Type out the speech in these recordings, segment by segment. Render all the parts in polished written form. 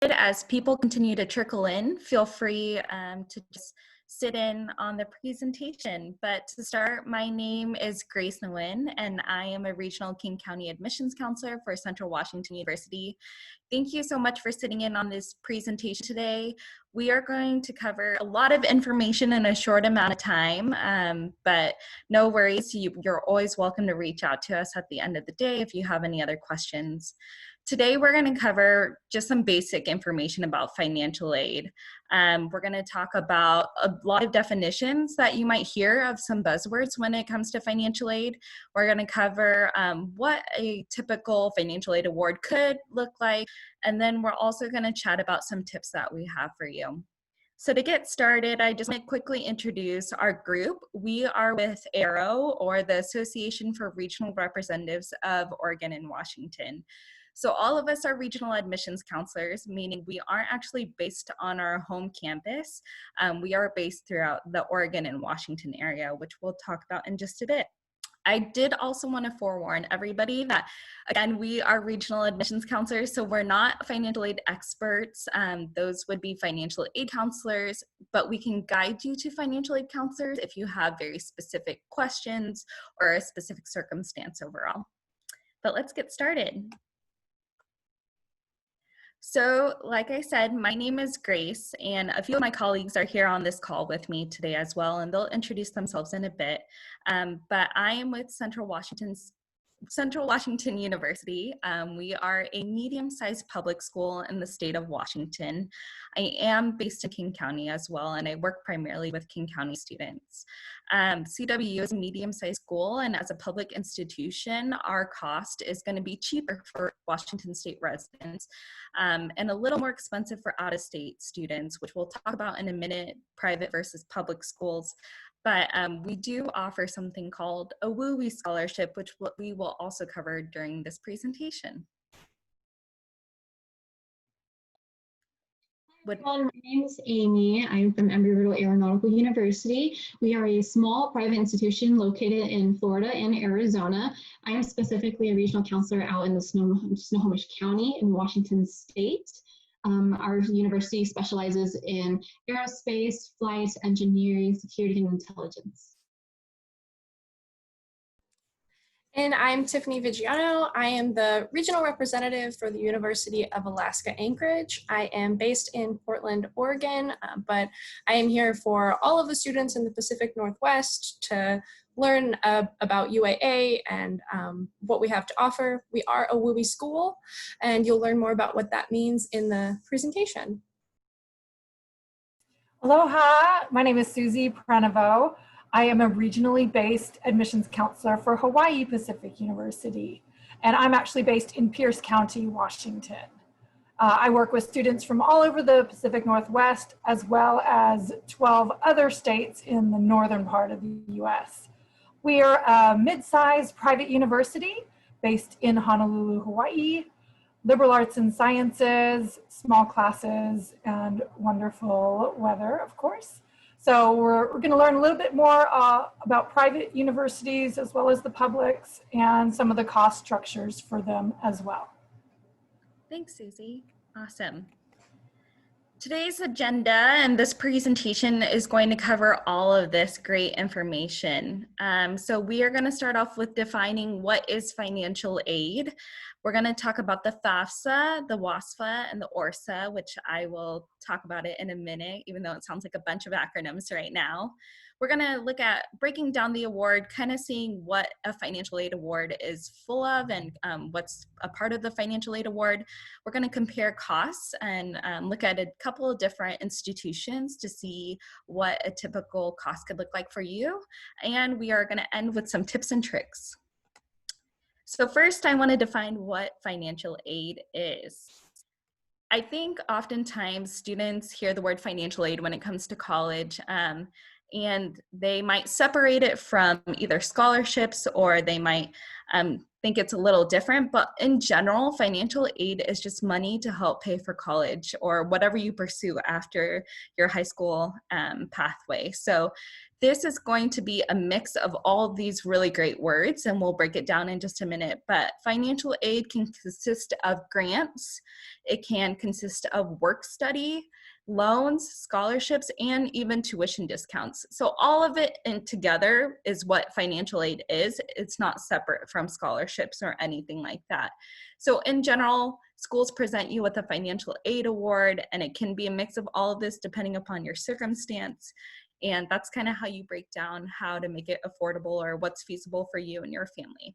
As people continue to trickle in, feel free to just sit in on the presentation. But to start, my name is Grace Nguyen, and I am a Regional King County Admissions Counselor for Central Washington University. Thank you so much for sitting in on this presentation today. We are going to cover a lot of information in a short amount of time, but no worries, you're always welcome to reach out to us at the end of the day if you have any other questions. Today, we're going to cover just some basic information about financial aid. We're going to talk about a lot of definitions that you might hear of some buzzwords when it comes to financial aid. We're going to cover what a typical financial aid award could look like, and then we're also going to chat about some tips that we have for you. So to get started, I just want to quickly introduce our group. We are with ARROW, or the Association for Regional Representatives of Oregon and Washington. So all of us are regional admissions counselors, meaning we aren't actually based on our home campus. We are based throughout the Oregon and Washington area, which we'll talk about in just a bit. I did also want to forewarn everybody that, again, we are regional admissions counselors, so we're not financial aid experts. Those would be financial aid counselors, but we can guide you to financial aid counselors if you have very specific questions or a specific circumstance overall. But let's get started. So, like I said, my name is Grace, and a few of my colleagues are here on this call with me today as well, and they'll introduce themselves in a bit. But I am with Central Washington University. We are a medium-sized public school in the state of Washington. I am based in King County as well, and I work primarily with King County students. CWU is a medium-sized school, and as a public institution, our cost is going to be cheaper for Washington state residents and a little more expensive for out-of-state students, which we'll talk about in a minute, private versus public schools. But we do offer something called a WUE scholarship, which we will also cover during this presentation. Everyone, my name is Amy. I'm from Embry-Riddle Aeronautical University. We are a small private institution located in Florida and Arizona. I am specifically a regional counselor out in the Snohomish County in Washington State. Our university specializes in aerospace, flight, engineering, security, and intelligence. And I'm Tiffany Vigiano. I am the regional representative for the University of Alaska Anchorage. I am based in Portland, Oregon, but I am here for all of the students in the Pacific Northwest to learn about UAA and what we have to offer. We are a WUE school, and you'll learn more about what that means in the presentation. Aloha, my name is Susie Pranovo. I am a regionally based admissions counselor for Hawaii Pacific University, and I'm actually based in Pierce County, Washington. I work with students from all over the Pacific Northwest, as well as 12 other states in the northern part of the US. We are a mid-sized private university based in Honolulu, Hawaii, liberal arts and sciences, small classes, and wonderful weather, of course. So we're going to learn a little bit more about private universities as well as the publics and some of the cost structures for them as well. Thanks, Susie. Awesome. Today's agenda and this presentation is going to cover all of this great information. So we are going to start off with defining what is financial aid. We're going to talk about the FAFSA, the WASFA, and the ORSAA, which I will talk about it in a minute, even though it sounds like a bunch of acronyms right now. We're going to look at breaking down the award, kind of seeing what a financial aid award is full of and what's a part of the financial aid award. We're going to compare costs and look at a couple of different institutions to see what a typical cost could look like for you. And we are going to end with some tips and tricks. So first, I want to define what financial aid is. I think oftentimes students hear the word financial aid when it comes to college, and they might separate it from either scholarships, or they might think it's a little different, but in general, financial aid is just money to help pay for college or whatever you pursue after your high school pathway. So this is going to be a mix of all these really great words, and we'll break it down in just a minute. But financial aid can consist of grants, it can consist of work study, loans, scholarships, and even tuition discounts. So all of it in together is what financial aid is. It's not separate from scholarships or anything like that. So in general, schools present you with a financial aid award, and it can be a mix of all of this depending upon your circumstance. And that's kind of how you break down how to make it affordable or what's feasible for you and your family.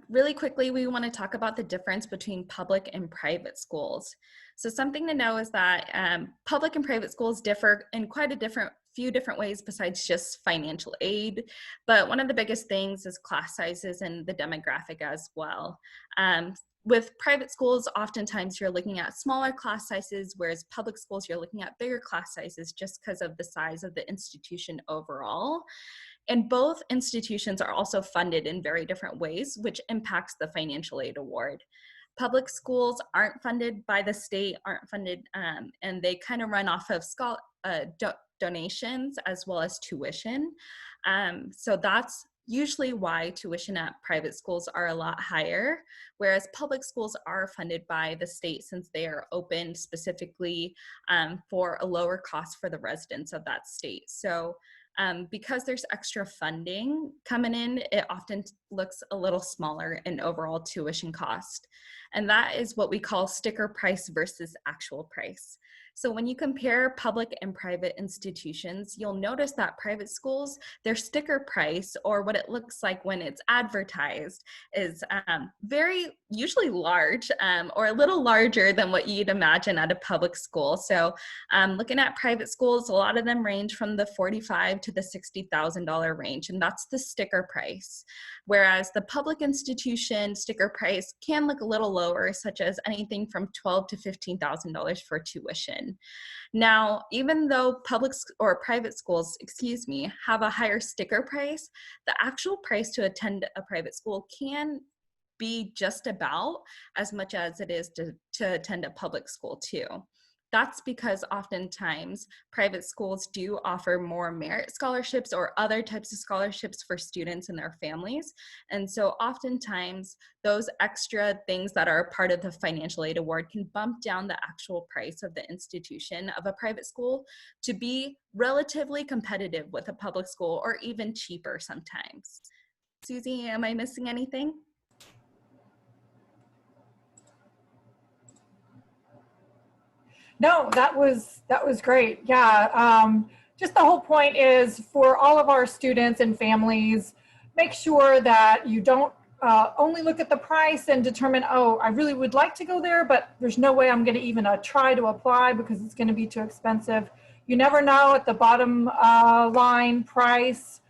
Really quickly, we want to talk about the difference between public and private schools. So something to know is that public and private schools differ in quite a few different ways besides just financial aid. But one of the biggest things is class sizes and the demographic as well. With private schools, oftentimes you're looking at smaller class sizes, whereas public schools, you're looking at bigger class sizes just because of the size of the institution overall. And both institutions are also funded in very different ways, which impacts the financial aid award. Public schools aren't funded by the state, and they kind of run off of donations as well as tuition. So that's usually why tuition at private schools are a lot higher, whereas public schools are funded by the state since they are opened specifically for a lower cost for the residents of that state. So because there's extra funding coming in, it often looks a little smaller in overall tuition cost. And that is what we call sticker price versus actual price. So when you compare public and private institutions, you'll notice that private schools, their sticker price, or what it looks like when it's advertised, is very usually large or a little larger than what you'd imagine at a public school. So looking at private schools, a lot of them range from the $45,000 to the $60,000 range, and that's the sticker price. Whereas the public institution sticker price can look a little lower, such as anything from $12,000 to $15,000 for tuition. Now, even though public or private schools, have a higher sticker price, the actual price to attend a private school can be just about as much as it is to attend a public school too. That's because oftentimes private schools do offer more merit scholarships or other types of scholarships for students and their families. And so oftentimes those extra things that are part of the financial aid award can bump down the actual price of the institution of a private school to be relatively competitive with a public school or even cheaper sometimes. Susie, am I missing anything? No, that was great. Yeah, just the whole point is for all of our students and families, make sure that you don't only look at the price and determine, oh, I really would like to go there, but there's no way I'm going to even try to apply because it's going to be too expensive. You never know at the bottom line price.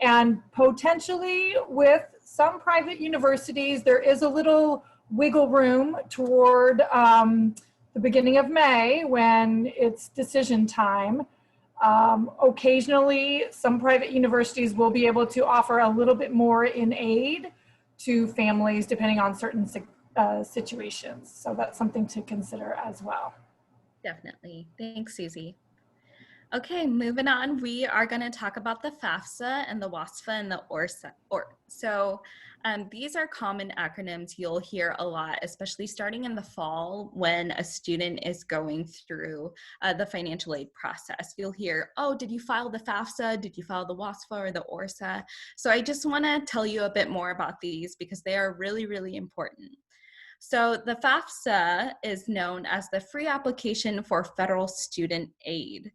And potentially with some private universities, there is a little wiggle room toward the beginning of May when it's decision time. Occasionally, some private universities will be able to offer a little bit more in aid to families depending on certain situations. So that's something to consider as well. Definitely. Thanks, Susie. Okay, moving on, we are going to talk about the FAFSA and the WASFA and the ORSAA. So these are common acronyms you'll hear a lot, especially starting in the fall when a student is going through the financial aid process. You'll hear, oh, did you file the FAFSA? Did you file the WASFA or the ORSAA? So I just want to tell you a bit more about these because they are really, really important. So the FAFSA is known as the Free Application for Federal Student Aid.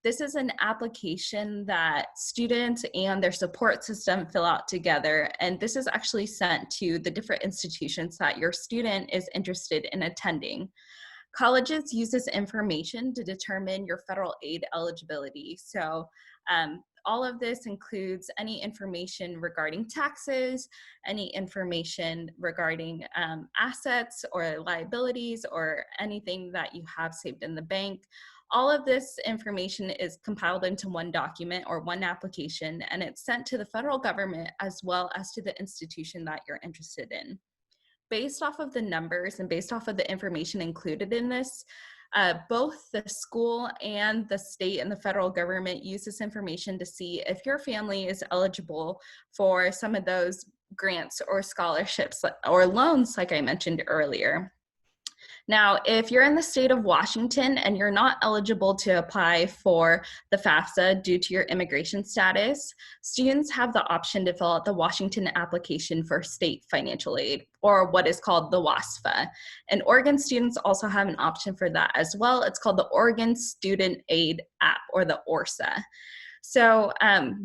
This is an application that students and their support system fill out together, and this is actually sent to the different institutions that your student is interested in attending. Colleges use this information to determine your federal aid eligibility. So all of this includes any information regarding taxes, any information regarding assets or liabilities or anything that you have saved in the bank. All of this information is compiled into one document or one application, and it's sent to the federal government as well as to the institution that you're interested in. Based off of the numbers and based off of the information included in this, both the school and the state and the federal government use this information to see if your family is eligible for some of those grants or scholarships or loans, like I mentioned earlier. Now, if you're in the state of Washington and you're not eligible to apply for the FAFSA due to your immigration status, students have the option to fill out the Washington application for state financial aid, or what is called the WASFA. And Oregon students also have an option for that as well. It's called the Oregon Student Aid App, or the ORSAA. So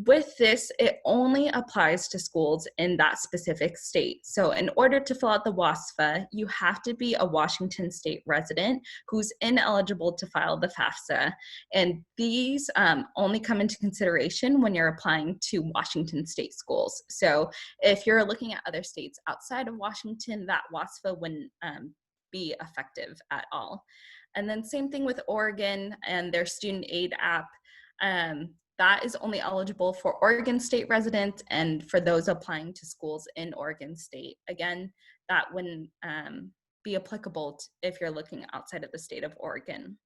with this, it only applies to schools in that specific state. So in order to fill out the WASFA, you have to be a Washington state resident who's ineligible to file the FAFSA. And these only come into consideration when you're applying to Washington state schools. So if you're looking at other states outside of Washington, that WASFA wouldn't be effective at all. And then same thing with Oregon and their student aid app. That is only eligible for Oregon state residents and for those applying to schools in Oregon state. Again, that wouldn't be applicable if you're looking outside of the state of Oregon.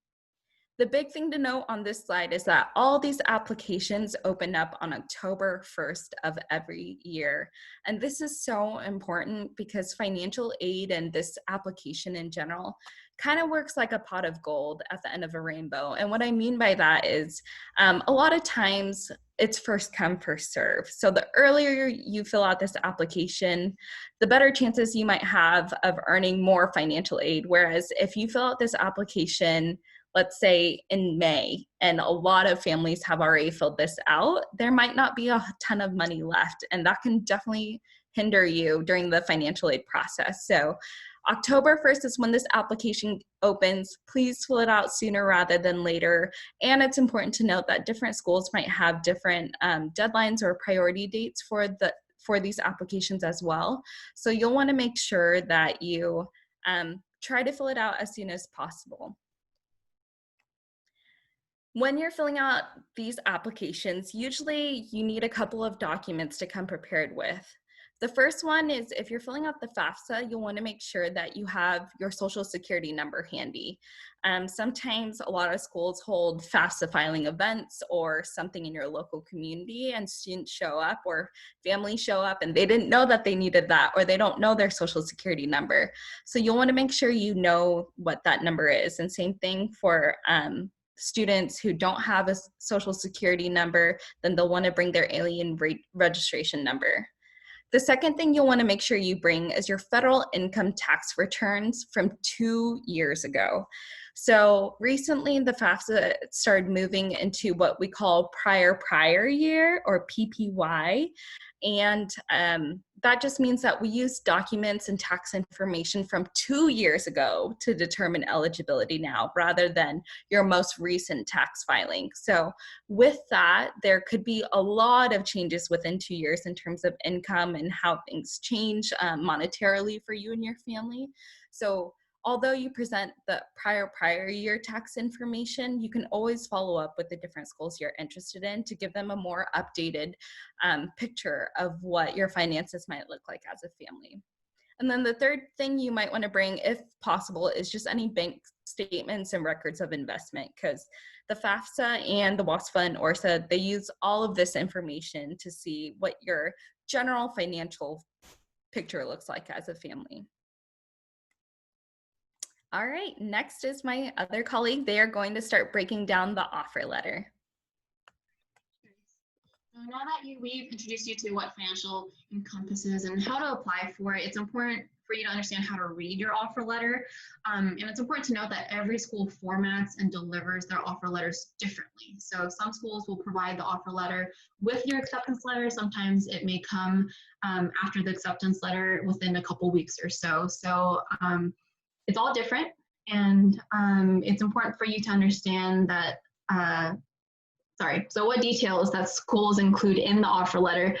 The big thing to note on this slide is that all these applications open up on October 1st of every year. And this is so important because financial aid and this application in general kind of works like a pot of gold at the end of a rainbow. And what I mean by that is a lot of times it's first come, first serve. So the earlier you fill out this application, the better chances you might have of earning more financial aid. Whereas if you fill out this application, let's say in May, and a lot of families have already filled this out, there might not be a ton of money left, and that can definitely hinder you during the financial aid process. So October 1st is when this application opens. Please fill it out sooner rather than later. And it's important to note that different schools might have different deadlines or priority dates for these applications as well. So you'll want to make sure that you try to fill it out as soon as possible. When you're filling out these applications, usually you need a couple of documents to come prepared with. The first one is if you're filling out the FAFSA, you'll want to make sure that you have your social security number handy. Sometimes a lot of schools hold FAFSA filing events or something in your local community, and students show up or families show up and they didn't know that they needed that, or they don't know their social security number. So you'll want to make sure you know what that number is. And same thing for students who don't have a social security number, then they'll want to bring their alien registration number. The second thing you'll want to make sure you bring is your federal income tax returns from 2 years ago. So recently the FAFSA started moving into what we call prior year, or PPY. And that just means that we use documents and tax information from 2 years ago to determine eligibility now, rather than your most recent tax filing. So with that, there could be a lot of changes within 2 years in terms of income and how things change monetarily for you and your family. So although you present the prior year tax information, you can always follow up with the different schools you're interested in to give them a more updated picture of what your finances might look like as a family. And then the third thing you might want to bring, if possible, is just any bank statements and records of investment, because the FAFSA and the WASFA and ORSAA, they use all of this information to see what your general financial picture looks like as a family. All right, next is my other colleague. They are going to start breaking down the offer letter. So now that we've introduced you to what financial encompasses and how to apply for it, it's important for you to understand how to read your offer letter. And it's important to note that every school formats and delivers their offer letters differently. So some schools will provide the offer letter with your acceptance letter. Sometimes it may come after the acceptance letter within a couple weeks or so. So it's all different, and it's important for you to understand that, so what details that schools include in the offer letter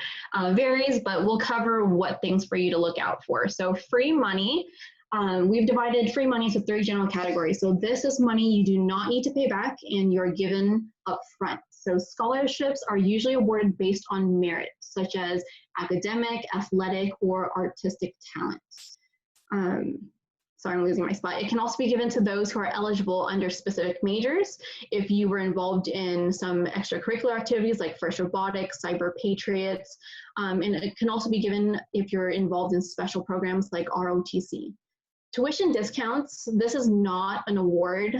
varies, but we'll cover what things for you to look out for. So free money We've divided free money into 3 general categories. So this is money you do not need to pay back and you're given up front. So scholarships are usually awarded based on merit, such as academic, athletic, or artistic talents. Sorry, I'm losing my spot. It can also be given to those who are eligible under specific majors. If you were involved in some extracurricular activities like FIRST Robotics, Cyber Patriots, and it can also be given if you're involved in special programs like ROTC. Tuition discounts, this is not an award,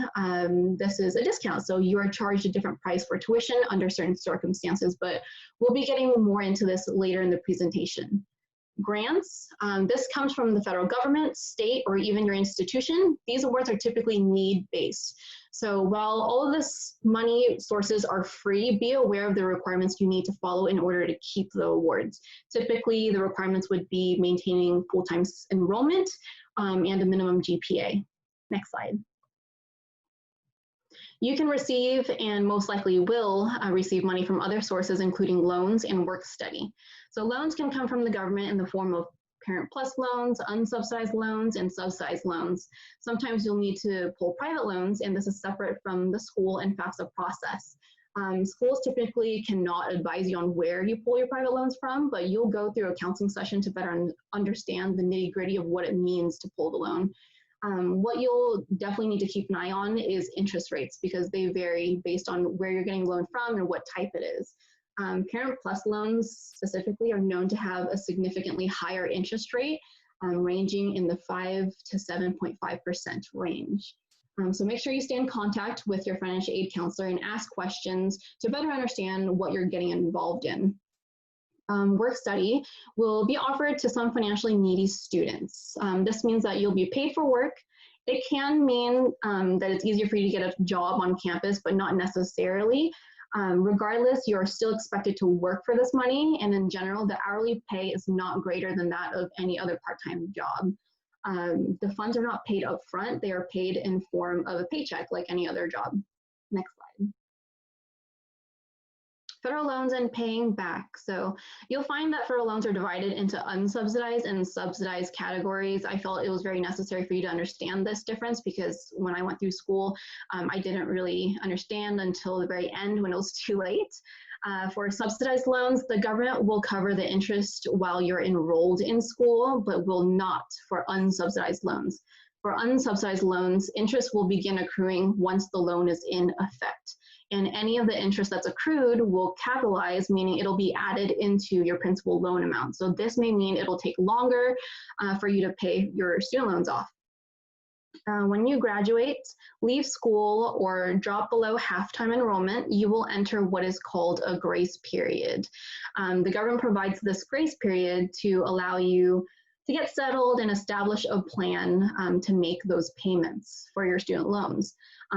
this is a discount. So you are charged a different price for tuition under certain circumstances, but we'll be getting more into this later in the presentation. Grants, this comes from the federal government, state, or even your institution. These awards are typically need-based. So while all of this money sources are free, be aware of the requirements you need to follow in order to keep the awards. Typically, the requirements would be maintaining full-time enrollment and a minimum GPA. Next slide. You can receive, and most likely will receive, money from other sources, including loans and work study. So loans can come from the government in the form of Parent Plus loans, unsubsidized loans, and subsidized loans. Sometimes you'll need to pull private loans, and this is separate from the school and FAFSA process. Schools typically cannot advise you on where you pull your private loans from, but you'll go through a counseling session to better understand the nitty-gritty of what it means to pull the loan. What you'll definitely need to keep an eye on is interest rates, because they vary based on where you're getting loan from and what type it is. Parent Plus loans specifically are known to have a significantly higher interest rate, ranging in the 5 to 7.5% range. So make sure you stay in contact with your financial aid counselor and ask questions to better understand what you're getting involved in. Work study will be offered to some financially needy students. This means that you'll be paid for work. It can mean that it's easier for you to get a job on campus, but not necessarily. Regardless, you're still expected to work for this money, and in general, the hourly pay is not greater than that of any other part-time job. The funds are not paid up front, they are paid in form of a paycheck like any other job. Next slide. Federal loans and paying back. So you'll find that federal loans are divided into unsubsidized and subsidized categories. I felt it was very necessary for you to understand this difference, because when I went through school, I didn't really understand until the very end when it was too late. For subsidized loans, the government will cover the interest while you're enrolled in school, but will not for unsubsidized loans. For unsubsidized loans, interest will begin accruing once the loan is in effect. And any of the interest that's accrued will capitalize, meaning it'll be added into your principal loan amount. So this may mean it'll take longer for you to pay your student loans off. When you graduate, leave school, or drop below half-time enrollment, you will enter what is called a grace period. The government provides this grace period to allow you to get settled and establish a plan to make those payments for your student loans.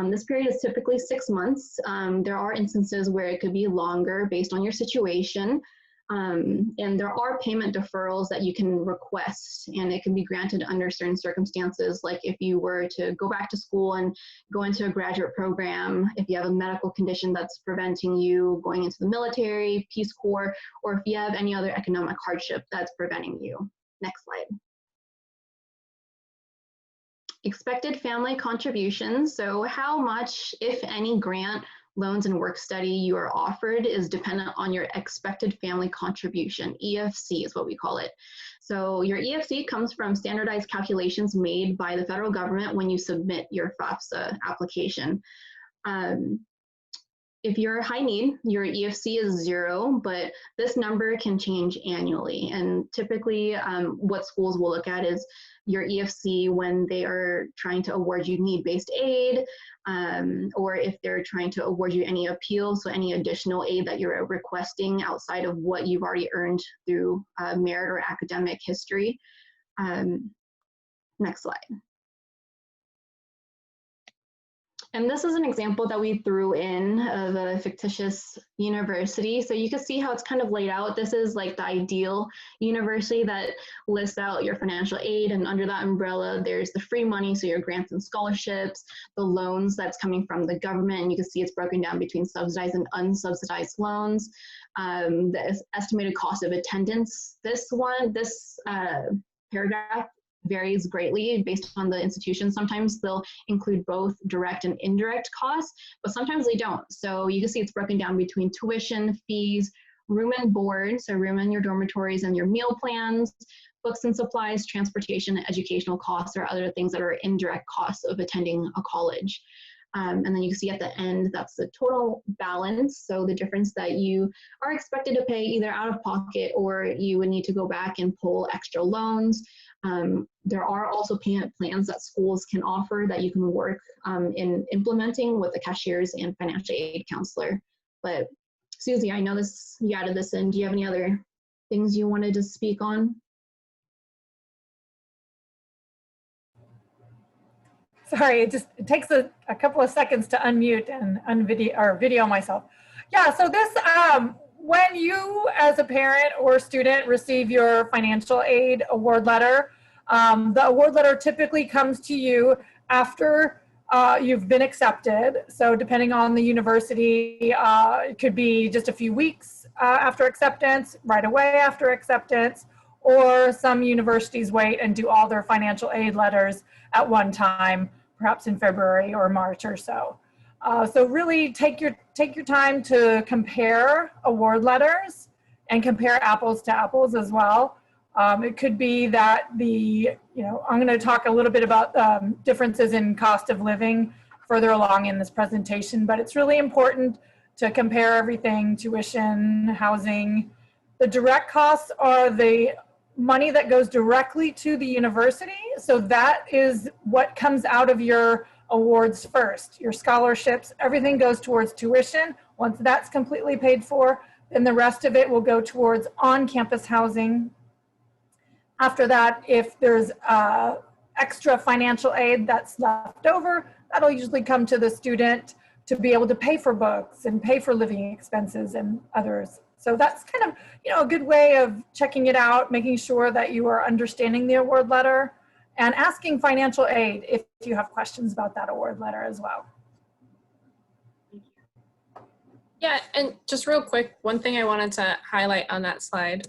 This period is typically 6 months. There are instances where it could be longer based on your situation. And there are payment deferrals that you can request, and it can be granted under certain circumstances, like if you were to go back to school and go into a graduate program, if you have a medical condition that's preventing you going into the military, Peace Corps, or if you have any other economic hardship that's preventing you. Next slide. Expected family contributions. So how much, if any, grant, loans, and work study you are offered is dependent on your expected family contribution. EFC is what we call it. So your EFC comes from standardized calculations made by the federal government when you submit your FAFSA application. If you're high need, your EFC is 0, but this number can change annually. And typically what schools will look at is your EFC when they are trying to award you need-based aid, or if they're trying to award you any appeal, so any additional aid that you're requesting outside of what you've already earned through merit or academic history. Next slide. And this is an example that we threw in of a fictitious university. So you can see how it's kind of laid out. This is like the ideal university that lists out your financial aid, and under that umbrella, there's the free money, so your grants and scholarships, the loans that's coming from the government, and you can see it's broken down between subsidized and unsubsidized loans. The estimated cost of attendance. This paragraph varies greatly based on the institution. Sometimes they'll include both direct and indirect costs, but sometimes they don't. So you can see it's broken down between tuition, fees, room and board, so room in your dormitories and your meal plans, books and supplies, transportation, and educational costs, or other things that are indirect costs of attending a college. And then you can see at the end, that's the total balance. So the difference that you are expected to pay either out of pocket or you would need to go back and pull extra loans. There are also payment plans that schools can offer that you can work in implementing with the cashiers and financial aid counselor. But Susie, I know this, you added this in. Do you have any other things you wanted to speak on? Sorry, it takes a couple of seconds to unmute and video myself. Yeah, so this, when you as a parent or student receive your financial aid award letter, the award letter typically comes to you after you've been accepted. So depending on the university, it could be just a few weeks after acceptance, right away after acceptance, or some universities wait and do all their financial aid letters at one time, perhaps in February or March or so. So really take your time to compare award letters and compare apples to apples as well. It could be that I'm going to talk a little bit about differences in cost of living further along in this presentation, but it's really important to compare everything: tuition, housing. The direct costs are the money that goes directly to the university. So that is what comes out of your awards first. Your scholarships, everything goes towards tuition. Once that's completely paid for, then the rest of it will go towards on-campus housing. After that, if there's extra financial aid that's left over, that'll usually come to the student to be able to pay for books and pay for living expenses and others. So that's kind of, a good way of checking it out, making sure that you are understanding the award letter and asking financial aid if you have questions about that award letter as well. Yeah, and just real quick, one thing I wanted to highlight on that slide,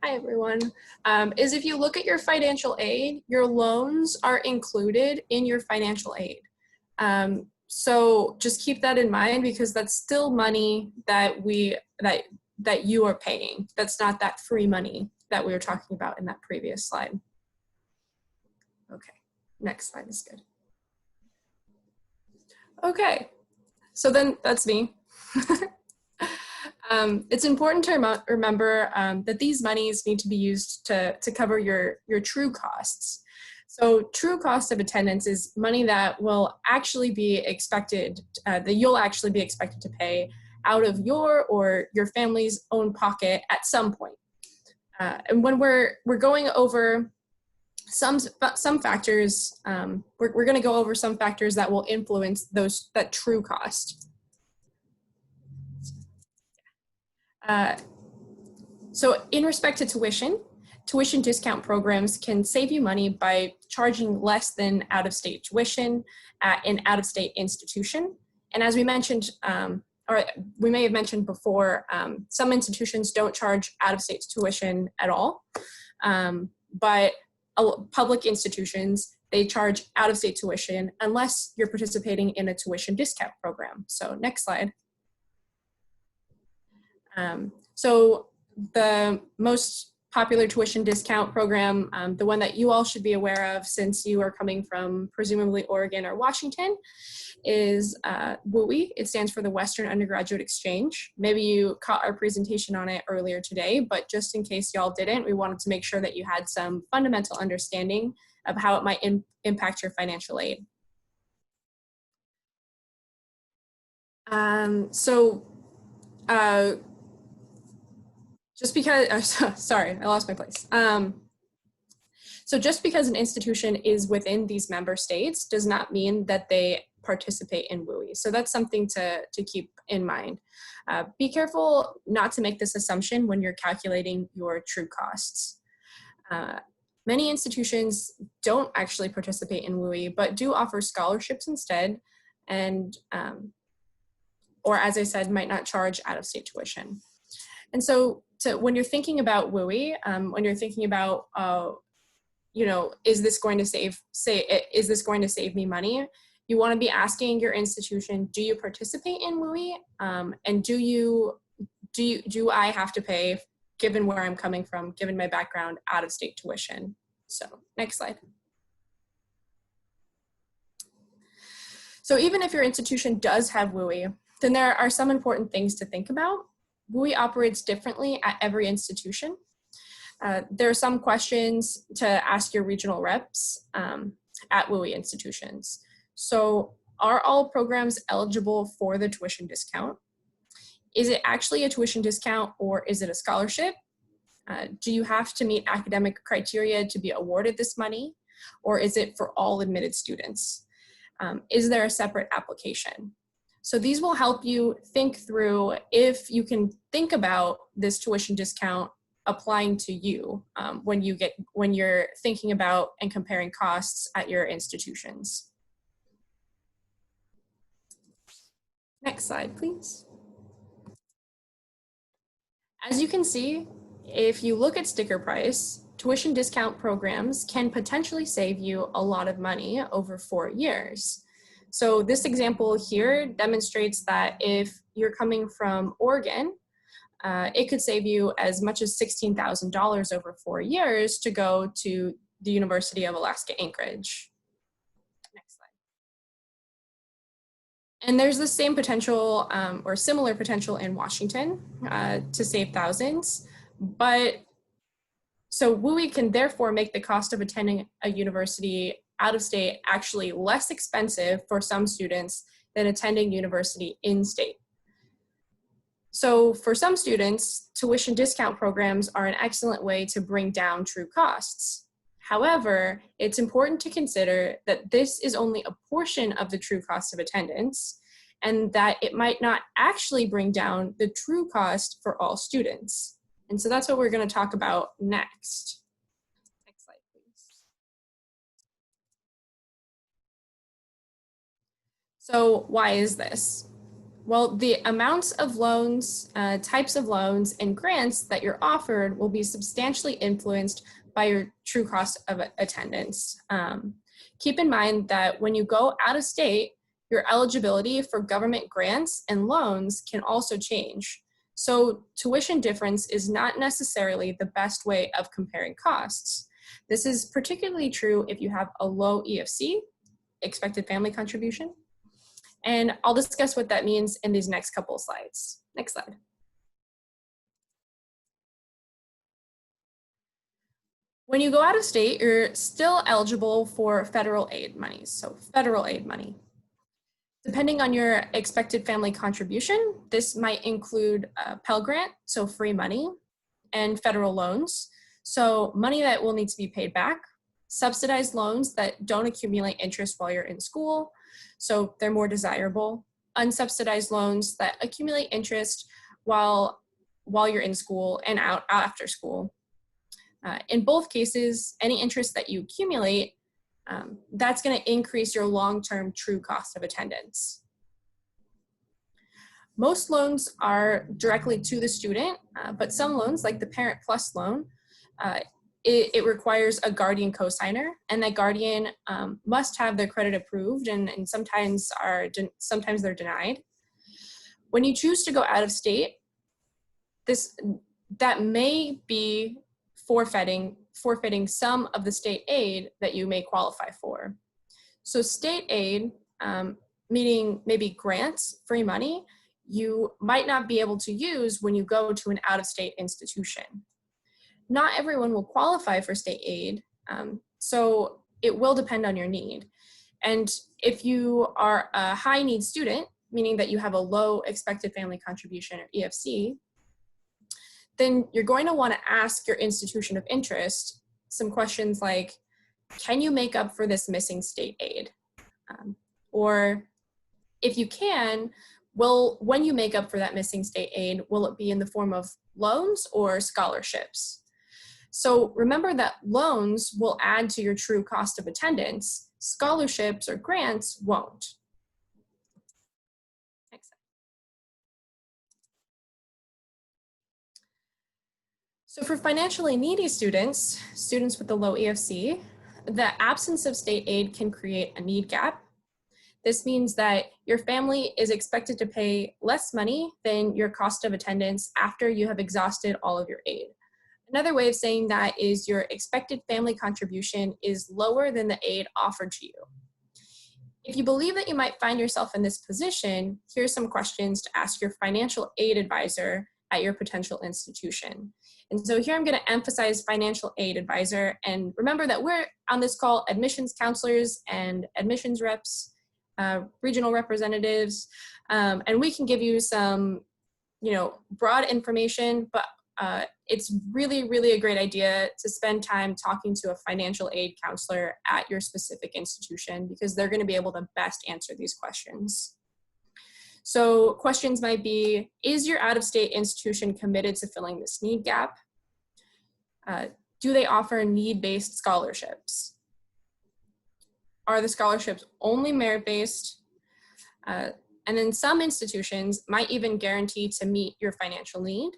hi everyone, is if you look at your financial aid, your loans are included in your financial aid. So just keep that in mind, because that's still money that that you are paying. That's not that free money that we were talking about in that previous slide. Okay, next slide is good. Okay, so then that's me. It's important to remember that these monies need to be used to cover your true costs. So true cost of attendance is money that will actually be expected, that you'll actually be expected to pay out of your or your family's own pocket at some point. And when we're going over some factors, we're going to go over some factors that will influence that true cost. So in respect to tuition discount programs can save you money by charging less than out-of-state tuition at an out-of-state institution. And as we mentioned, or we may have mentioned before, some institutions don't charge out-of-state tuition at all, but public institutions, they charge out-of-state tuition unless you're participating in a tuition discount program. So next slide. So the most popular tuition discount program, the one that you all should be aware of since you are coming from presumably Oregon or Washington, is WUE. It stands for the Western Undergraduate Exchange. Maybe you caught our presentation on it earlier today, but just in case y'all didn't, we wanted to make sure that you had some fundamental understanding of how it might impact your financial aid. Just because, sorry, I lost my place. So just because an institution is within these member states does not mean that they participate in WUE. So that's something to keep in mind. Be careful not to make this assumption when you're calculating your true costs. Many institutions don't actually participate in WUE, but do offer scholarships instead, and, or as I said, might not charge out-of-state tuition. And so when you're thinking about WUE, when you're thinking about you know, is this going to is this going to save me money? You want to be asking your institution, do you participate in WUE? And do I have to pay, given where I'm coming from, given my background, out-of-state tuition? So next slide. So even if your institution does have WUE, then there are some important things to think about. WUE operates differently at every institution. There are some questions to ask your regional reps at WUE institutions. So are all programs eligible for the tuition discount? Is it actually a tuition discount or is it a scholarship? Do you have to meet academic criteria to be awarded this money, or is it for all admitted students? Is there a separate application? So these will help you think through if you can think about this tuition discount applying to you when you're thinking about and comparing costs at your institutions. Next slide, please. As you can see, if you look at sticker price, tuition discount programs can potentially save you a lot of money over 4 years. So this example here demonstrates that if you're coming from Oregon, it could save you as much as $16,000 over 4 years to go to the University of Alaska Anchorage. Next slide. And there's the same potential or similar potential in Washington to save thousands, but so WUE can therefore make the cost of attending a university out of state actually less expensive for some students than attending university in state. So for some students, tuition discount programs are an excellent way to bring down true costs. However, it's important to consider that this is only a portion of the true cost of attendance, and that it might not actually bring down the true cost for all students. And so that's what we're going to talk about next. Next slide, please. So why is this? Well, the amounts of loans, types of loans, and grants that you're offered will be substantially influenced by your true cost of attendance. Keep in mind that when you go out of state, your eligibility for government grants and loans can also change. So tuition difference is not necessarily the best way of comparing costs. This is particularly true if you have a low EFC, expected family contribution. And I'll discuss what that means in these next couple of slides. Next slide. When you go out of state, you're still eligible for federal aid monies, so federal aid money. Depending on your expected family contribution, this might include a Pell Grant, so free money, and federal loans, so money that will need to be paid back, subsidized loans that don't accumulate interest while you're in school, so they're more desirable, unsubsidized loans that accumulate interest while you're in school and out after school. In both cases, any interest that you accumulate, that's going to increase your long-term true cost of attendance. Most loans are directly to the student, but some loans, like the Parent Plus loan, it requires a guardian cosigner, and that guardian must have their credit approved, and sometimes they're denied. When you choose to go out of state, that may be forfeiting some of the state aid that you may qualify for. So state aid, meaning maybe grants, free money, you might not be able to use when you go to an out-of-state institution. Not everyone will qualify for state aid, so it will depend on your need. And if you are a high need student, meaning that you have a low expected family contribution or EFC, then you're going to want to ask your institution of interest some questions like, can you make up for this missing state aid? Or if you can, when you make up for that missing state aid, will it be in the form of loans or scholarships? So remember that loans will add to your true cost of attendance. Scholarships or grants won't. So for financially needy students, students with a low EFC, the absence of state aid can create a need gap. This means that your family is expected to pay less money than your cost of attendance after you have exhausted all of your aid. Another way of saying that is your expected family contribution is lower than the aid offered to you. If you believe that you might find yourself in this position, here's some questions to ask your financial aid advisor at your potential institution. And so here I'm going to emphasize financial aid advisor, and remember that we're on this call admissions counselors and admissions reps, regional representatives, and we can give you some, broad information, but it's really, really a great idea to spend time talking to a financial aid counselor at your specific institution, because they're going to be able to best answer these questions. So questions might be, is your out-of-state institution committed to filling this need gap? Do they offer need-based scholarships? Are the scholarships only merit-based? And then some institutions might even guarantee to meet your financial need.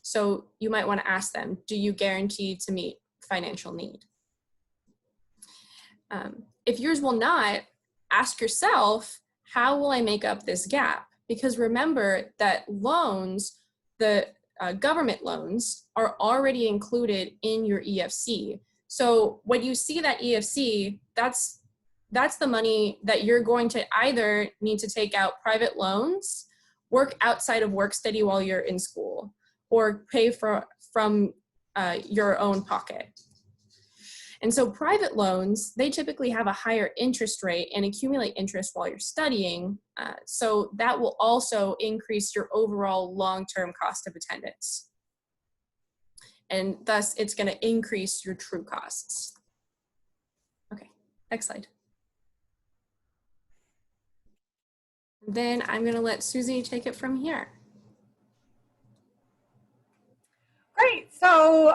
So you might want to ask them, do you guarantee to meet financial need? If yours will not, ask yourself, how will I make up this gap? Because remember that loans, the government loans, are already included in your EFC. So when you see that EFC, that's the money that you're going to either need to take out private loans, work outside of work study while you're in school, or pay from your own pocket. And so private loans, they typically have a higher interest rate and accumulate interest while you're studying. So that will also increase your overall long-term cost of attendance. And thus it's going to increase your true costs. Okay, next slide. Then I'm going to let Susie take it from here. Great. So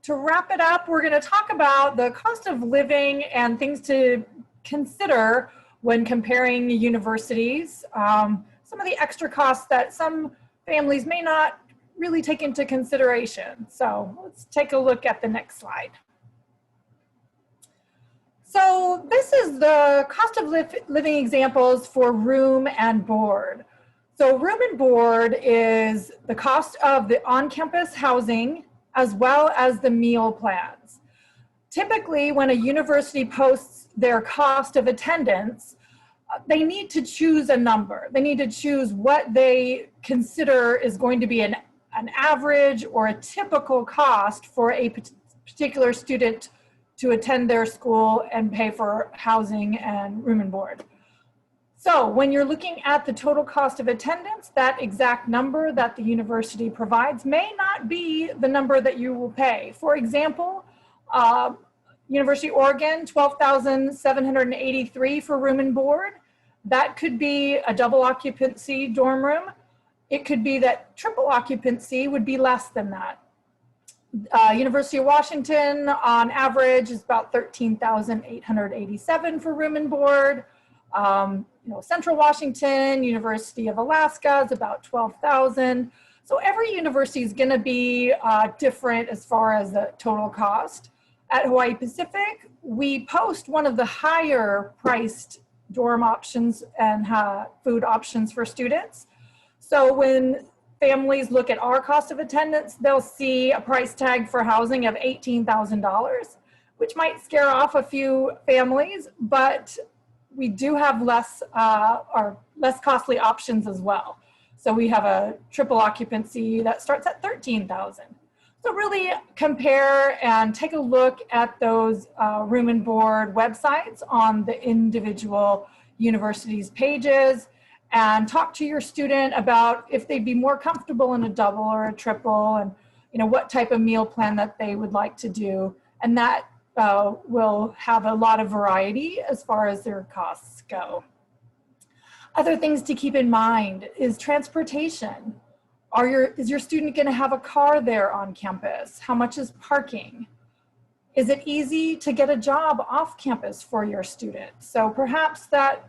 to wrap it up, we're going to talk about the cost of living and things to consider when comparing universities. Some of the extra costs that some families may not really take into consideration. So let's take a look at the next slide. So this is the cost of living examples for room and board. So room and board is the cost of the on-campus housing as well as the meal plans. Typically, when a university posts their cost of attendance, they need to choose a number. They need to choose what they consider is going to be an average or a typical cost for a particular student to attend their school and pay for housing and room and board. So when you're looking at the total cost of attendance, that exact number that the university provides may not be the number that you will pay. For example, University of Oregon, $12,783 for room and board. That could be a double occupancy dorm room. It could be that triple occupancy would be less than that. University of Washington, on average, is about $13,887 for room and board. Central Washington, University of Alaska is about $12,000. So every university is going to be different as far as the total cost. At Hawaii Pacific, we post one of the higher priced dorm options and food options for students. So when families look at our cost of attendance, they'll see a price tag for housing of $18,000, which might scare off a few families, but we do have less costly options as well. So we have a triple occupancy that starts at $13,000. So really compare and take a look at those room and board websites on the individual universities' pages, and talk to your student about if they'd be more comfortable in a double or a triple, and what type of meal plan that they would like to do. And that will have a lot of variety as far as their costs go. Other things to keep in mind is transportation. Is your student going to have a car there on campus? How much is parking? Is it easy to get a job off campus for your student? So perhaps that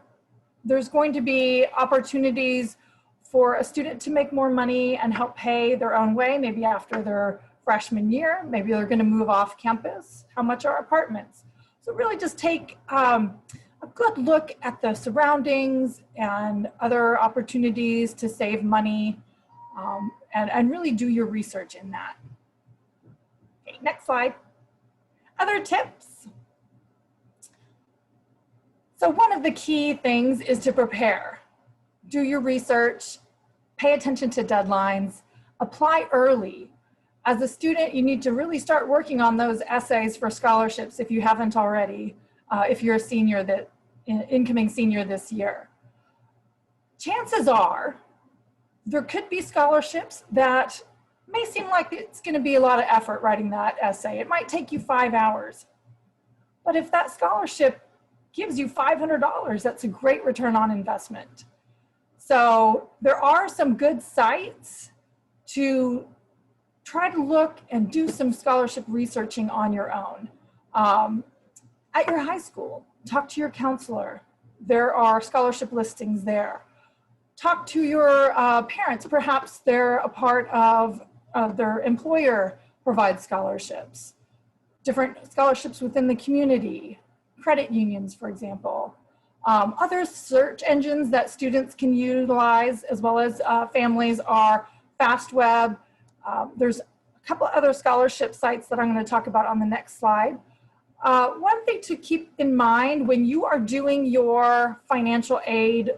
there's going to be opportunities for a student to make more money and help pay their own way, maybe after their freshman year? Maybe they're going to move off campus. How much are apartments? So really just take a good look at the surroundings and other opportunities to save money, and really do your research in that. Okay, next slide. Other tips. So one of the key things is to prepare. Do your research, pay attention to deadlines, apply early. As a student, you need to really start working on those essays for scholarships if you haven't already, if you're a senior, incoming senior this year. Chances are there could be scholarships that may seem like it's going to be a lot of effort writing that essay. It might take you 5 hours. But if that scholarship gives you $500, that's a great return on investment. So there are some good sites to try to look and do some scholarship researching on your own. At your high school, talk to your counselor. There are scholarship listings there. Talk to your parents. Perhaps they're a part of their employer provides scholarships. Different scholarships within the community, credit unions, for example. Other search engines that students can utilize, as well as families, are FastWeb. There's a couple other scholarship sites that I'm going to talk about on the next slide. One thing to keep in mind when you are doing your financial aid,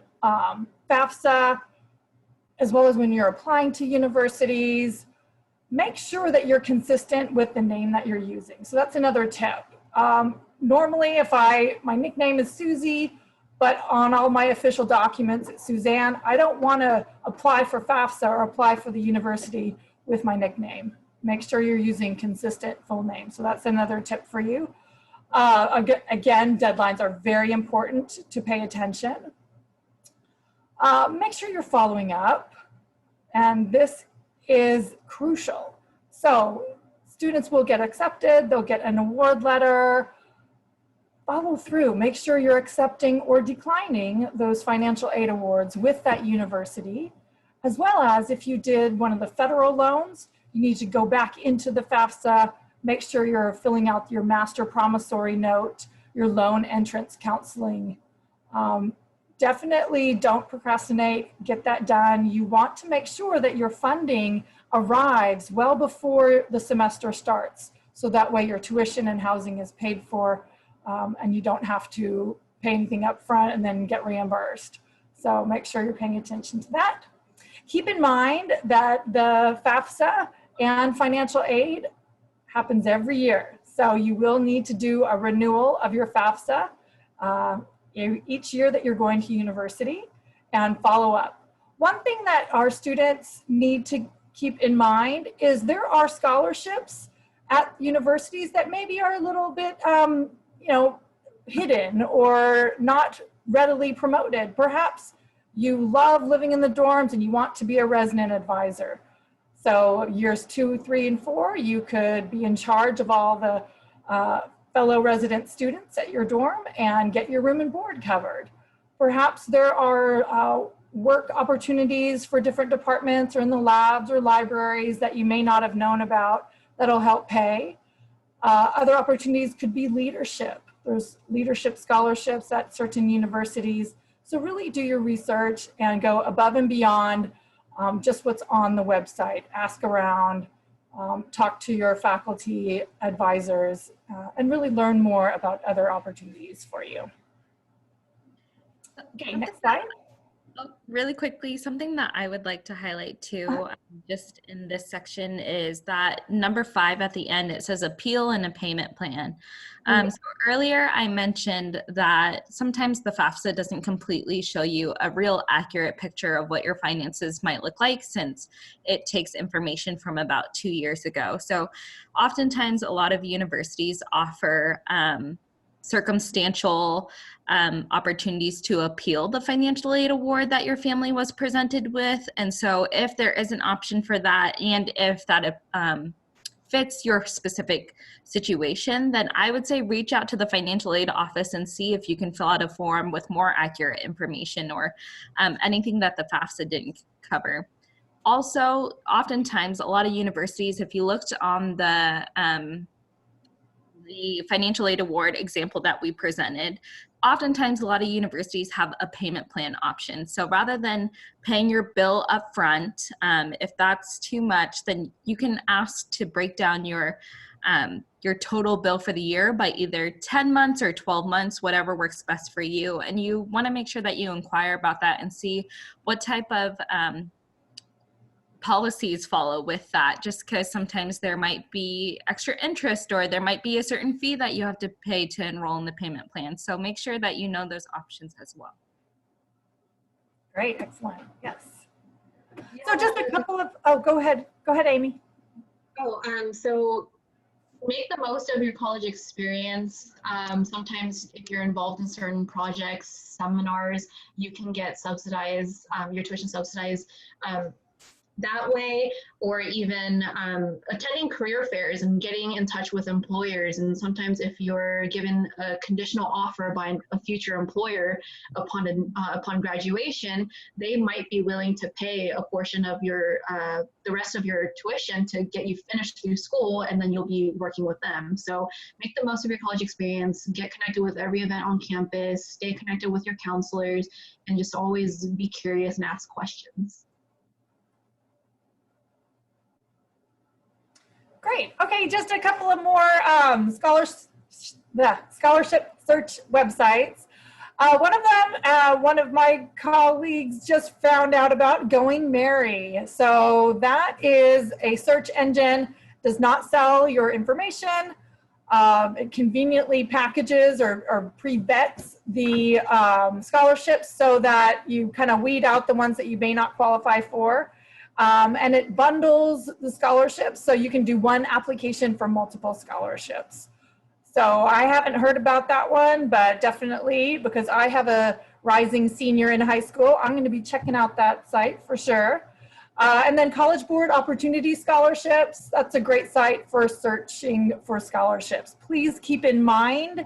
FAFSA, as well as when you're applying to universities, make sure that you're consistent with the name that you're using. So that's another tip. Normally, my nickname is Susie, but on all my official documents, it's Suzanne. I don't want to apply for FAFSA or apply for the university with my nickname. Make sure you're using consistent full name. So that's another tip for you. Again, deadlines are very important to pay attention. Make sure you're following up, and this is crucial. So students will get accepted, they'll get an award letter. Follow through, make sure you're accepting or declining those financial aid awards with that university, as well as if you did one of the federal loans, you need to go back into the FAFSA, make sure you're filling out your master promissory note, your loan entrance counseling. Definitely don't procrastinate, get that done. You want to make sure that your funding arrives well before the semester starts, so that way your tuition and housing is paid for, and you don't have to pay anything up front and then get reimbursed. So make sure you're paying attention to that. Keep in mind that the FAFSA and financial aid happens every year. So you will need to do a renewal of your FAFSA each year that you're going to university, and follow up. One thing that our students need to keep in mind is there are scholarships at universities that maybe are a little bit hidden or not readily promoted. Perhaps you love living in the dorms and you want to be a resident advisor. So years 2, 3, and 4, you could be in charge of all the fellow resident students at your dorm and get your room and board covered. Perhaps there are work opportunities for different departments or in the labs or libraries that you may not have known about that'll help pay. Other opportunities could be leadership. There's leadership scholarships at certain universities. So really do your research and go above and beyond just what's on the website. Ask around, talk to your faculty advisors, and really learn more about other opportunities for you. Okay, next slide. Really quickly, something that I would like to highlight too, just in this section, is that number 5 at the end, it says appeal and a payment plan. So earlier I mentioned that sometimes the FAFSA doesn't completely show you a real accurate picture of what your finances might look like, since it takes information from about 2 years ago. So oftentimes a lot of universities offer circumstantial opportunities to appeal the financial aid award that your family was presented with. And so if there is an option for that, and if that fits your specific situation, then I would say reach out to the financial aid office and see if you can fill out a form with more accurate information or anything that the FAFSA didn't cover. Also, oftentimes, a lot of universities, if you looked on the financial aid award example that we presented, oftentimes a lot of universities have a payment plan option. So rather than paying your bill up front, if that's too much, then you can ask to break down your total bill for the year by either 10 months or 12 months, whatever works best for you. And you want to make sure that you inquire about that and see what type of policies follow with that, just because sometimes there might be extra interest or there might be a certain fee that you have to pay to enroll in the payment plan. So make sure that you know those options as well. Great, excellent, yes. So just a couple of, oh, go ahead, Amy. So make the most of your college experience. Sometimes if you're involved in certain projects, seminars, you can get subsidized, your tuition subsidized that way, or even attending career fairs and getting in touch with employers. And sometimes if you're given a conditional offer by a future employer upon graduation, they might be willing to pay a portion of your the rest of your tuition to get you finished through school, and then you'll be working with them. So make the most of your college experience, get connected with every event on campus, stay connected with your counselors, and just always be curious and ask questions. Great. Okay, just a couple of more scholarship search websites. One of them, one of my colleagues just found out about Going Merry. So that is a search engine, does not sell your information. It conveniently packages or pre-vets the scholarships so that you kind of weed out the ones that you may not qualify for. And it bundles the scholarships so you can do one application for multiple scholarships. So I haven't heard about that one, but definitely, because I have a rising senior in high school, I'm going to be checking out that site for sure. And then College Board Opportunity Scholarships, that's a great site for searching for scholarships. Please keep in mind,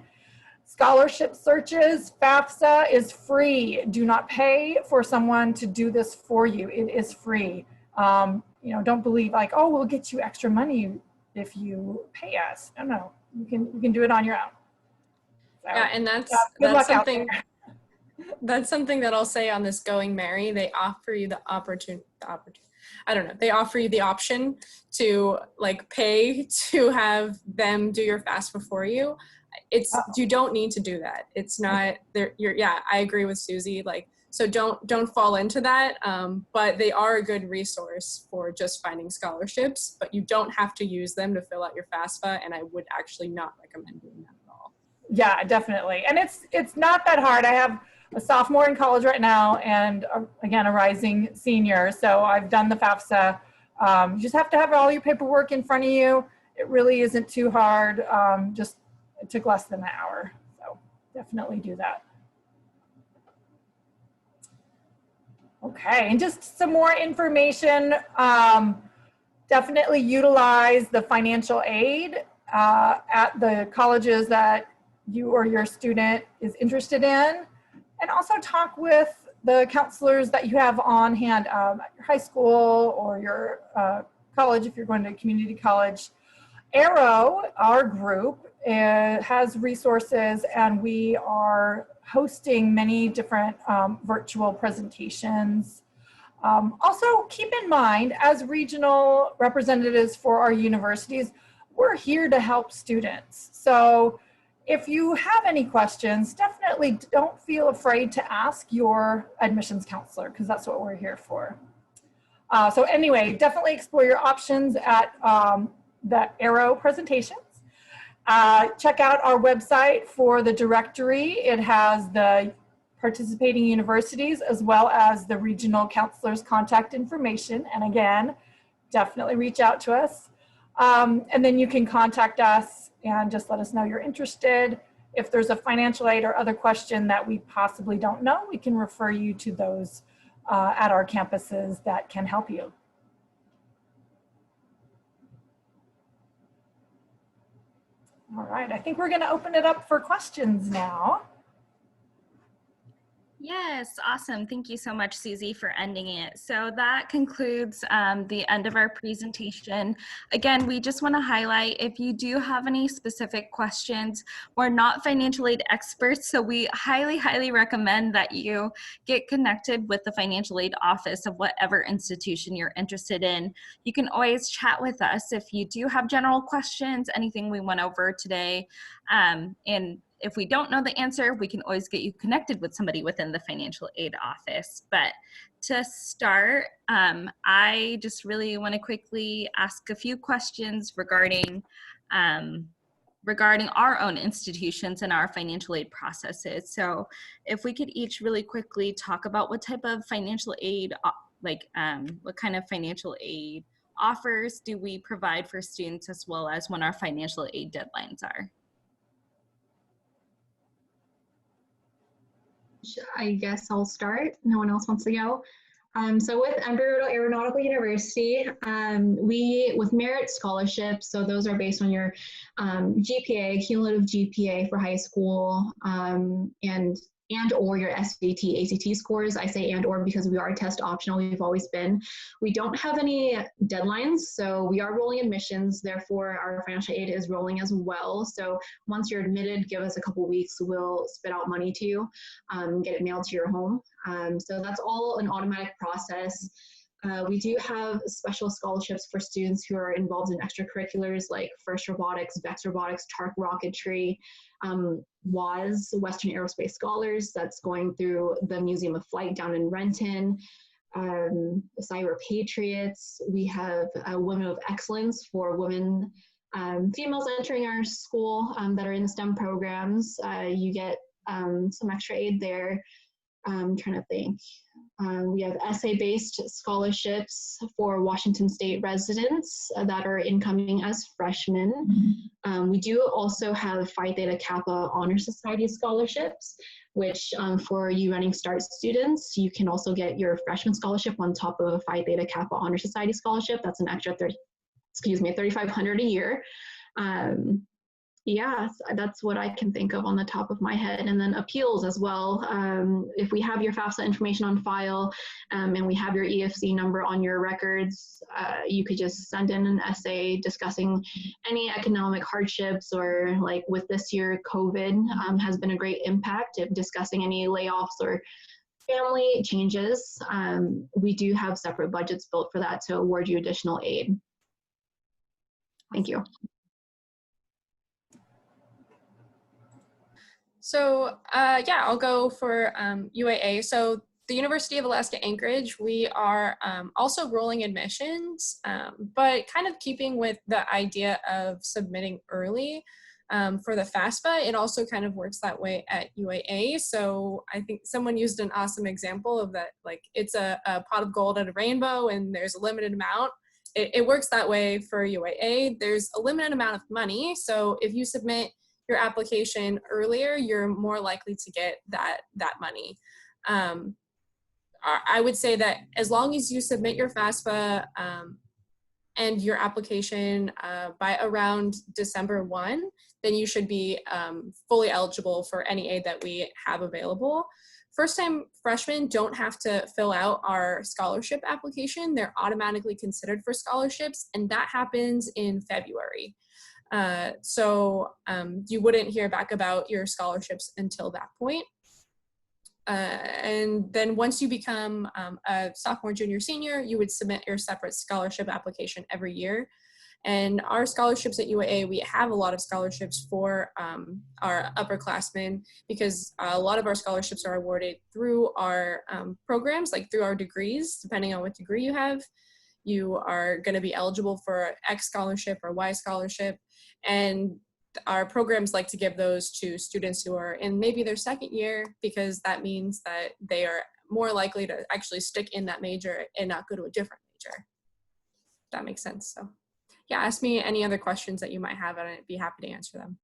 scholarship searches, FAFSA is free. Do not pay for someone to do this for you. It is free. You know, don't believe like, oh, we'll get you extra money if you pay us. No, you can do it on your own. So, yeah, and that's something. That's something that I'll say on this Going Merry. They offer you the opportunity. I don't know. They offer you the option to like pay to have them do your FAFSA for you. It's you don't need to do that. It's not there. Yeah, I agree with Susie. Like, so don't fall into that. But they are a good resource for just finding scholarships. But you don't have to use them to fill out your FAFSA, and I would actually not recommend doing that at all. Yeah, definitely. And it's not that hard. I have a sophomore in college right now, and again, a rising senior. So I've done the FAFSA. You just have to have all your paperwork in front of you. It really isn't too hard. It took less than an hour. So definitely do that. Okay, and just some more information. Definitely utilize the financial aid at the colleges that you or your student is interested in. And also talk with the counselors that you have on hand at your high school or your college if you're going to community college. Arrow, our group, has resources, and we are hosting many different virtual presentations. Also, keep in mind, as regional representatives for our universities, we're here to help students. So if you have any questions, definitely don't feel afraid to ask your admissions counselor, because that's what we're here for. So anyway, definitely explore your options at the Arrow presentations. Check out our website for the directory. It has the participating universities as well as the regional counselors' contact information. And again, definitely reach out to us. And then you can contact us and just let us know you're interested. If there's a financial aid or other question that we possibly don't know, we can refer you to those at our campuses that can help you. All right, I think we're going to open it up for questions now. Yes, awesome. Thank you so much, Susie, for ending it. So that concludes the end of our presentation. Again, we just want to highlight, if you do have any specific questions, we're not financial aid experts, so we highly, highly recommend that you get connected with the financial aid office of whatever institution you're interested in. You can always chat with us if you do have general questions, anything we went over today, and if we don't know the answer, we can always get you connected with somebody within the financial aid office. But to start, I just really want to quickly ask a few questions regarding our own institutions and our financial aid processes. So if we could each really quickly talk about what type of financial aid, what kind of financial aid offers do we provide for students, as well as when our financial aid deadlines are. I guess I'll start. No one else wants to go. So with Embry-Riddle Aeronautical University, with merit scholarships, so those are based on your GPA, cumulative GPA for high school, and or your SAT, ACT scores. I say and or because we are test optional, we've always been. We don't have any deadlines, so we are rolling admissions, therefore our financial aid is rolling as well. So once you're admitted, give us a couple weeks, we'll spit out money to you, get it mailed to your home. So that's all an automatic process. We do have special scholarships for students who are involved in extracurriculars like FIRST Robotics, BEX Robotics, TARC Rocketry, WAS, Western Aerospace Scholars, that's going through the Museum of Flight down in Renton, Cyber Patriots. We have Women of Excellence for women, females entering our school that are in the STEM programs. You get some extra aid there. I'm trying to think. We have essay-based scholarships for Washington State residents that are incoming as freshmen. We do also have Phi Theta Kappa Honor Society scholarships, which for you Running Start students, you can also get your freshman scholarship on top of a Phi Theta Kappa Honor Society scholarship. That's an extra $3,500 a year. Yeah, that's what I can think of on the top of my head. And then appeals as well. If we have your FAFSA information on file and we have your EFC number on your records, you could just send in an essay discussing any economic hardships, or like with this year, COVID has been a great impact of discussing any layoffs or family changes. We do have separate budgets built for that to award you additional aid. Thank you. So yeah, I'll go for UAA. So the University of Alaska Anchorage, we are also rolling admissions, but kind of keeping with the idea of submitting early for the FAFSA. It also kind of works that way at UAA. So I think someone used an awesome example of that, like it's a pot of gold and a rainbow and there's a limited amount. It works that way for UAA. There's a limited amount of money. So if you submit your application earlier, you're more likely to get that money. I would say that as long as you submit your FAFSA and your application by around December 1, then you should be fully eligible for any aid that we have available. First-time freshmen don't have to fill out our scholarship application. They're automatically considered for scholarships, and that happens in February. So you wouldn't hear back about your scholarships until that point. And then once you become a sophomore, junior, senior, you would submit your separate scholarship application every year. And our scholarships at UAA, we have a lot of scholarships for our upperclassmen, because a lot of our scholarships are awarded through our programs, like through our degrees. Depending on what degree you have, you are going to be eligible for X scholarship or Y scholarship. And our programs like to give those to students who are in maybe their second year, because that means that they are more likely to actually stick in that major and not go to a different major. If that makes sense. So yeah, ask me any other questions that you might have and I'd be happy to answer them.